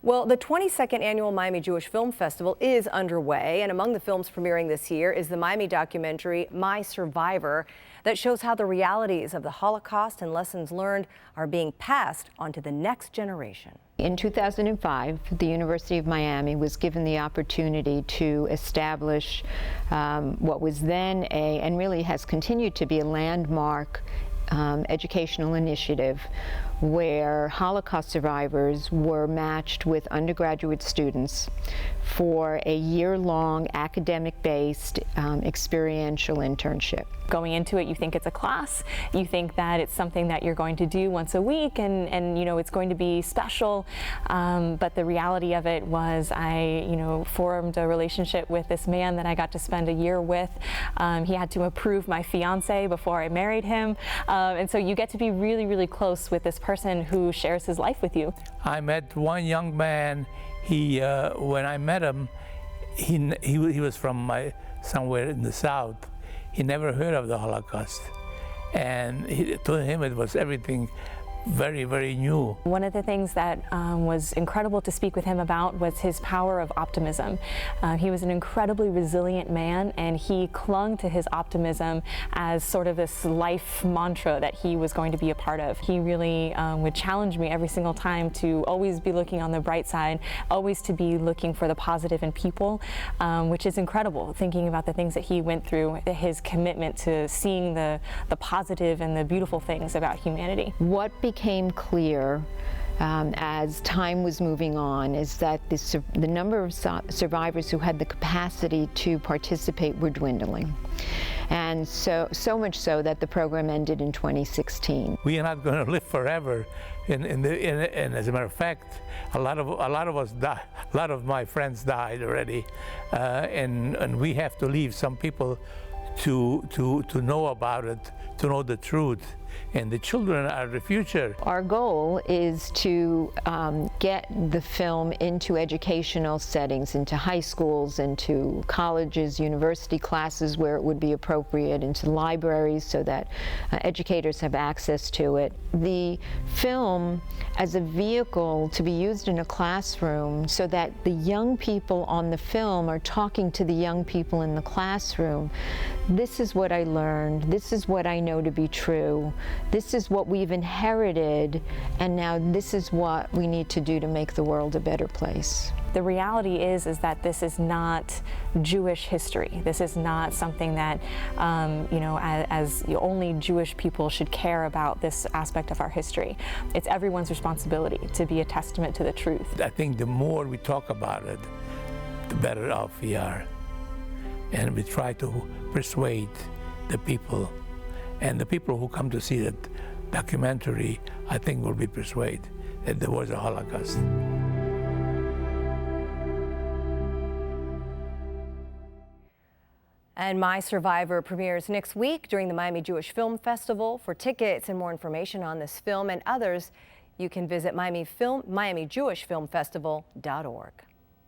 Well, the 22nd Annual Miami Jewish Film Festival is underway, and among the films premiering this year is the Miami documentary My Survivor that shows how the realities of the Holocaust and lessons learned are being passed on to the next generation. In 2005, the University of Miami was given the opportunity to establish what was then and really has continued to be a landmark educational initiative where Holocaust survivors were matched with undergraduate students for a year-long academic-based experiential internship. Going into it, you think it's a class, you think that it's something that you're going to do once a week and you know it's going to be special, but the reality of it was I formed a relationship with this man that I got to spend a year with. He had to approve my fiance before I married him, and so you get to be really, really close with this person who shares his life with you. I met one young man. When I met him, he was from somewhere in the South. He never heard of the Holocaust, and to him it was everything very, very new. One of the things that was incredible to speak with him about was his power of optimism. He was an incredibly resilient man, and he clung to his optimism as sort of this life mantra that he was going to be a part of. He really would challenge me every single time to always be looking on the bright side, always to be looking for the positive in people, which is incredible, thinking about the things that he went through, his commitment to seeing the positive and the beautiful things about humanity. What became clear as time was moving on is that the number of survivors who had the capacity to participate were dwindling. And so much so that the program ended in 2016. We are not going to live forever, and as a matter of fact, a lot of us died. A lot of my friends died already, and we have to leave some people to know about it, to know the truth. And the children are the future. Our goal is to get the film into educational settings, into high schools, into colleges, university classes where it would be appropriate, into libraries so that educators have access to it. The film as a vehicle to be used in a classroom so that the young people on the film are talking to the young people in the classroom. This is what I learned. This is what I know to be true. This is what we've inherited, and now this is what we need to do to make the world a better place. The reality is that this is not Jewish history. This is not something that, as only Jewish people should care about this aspect of our history. It's everyone's responsibility to be a testament to the truth. I think the more we talk about it, the better off we are. And we try to persuade the people. And the people who come to see that documentary, I think, will be persuaded that there was a Holocaust. And My Survivor premieres next week during the Miami Jewish Film Festival. For tickets and more information on this film and others, you can visit MiamiJewishFilmFestival.org.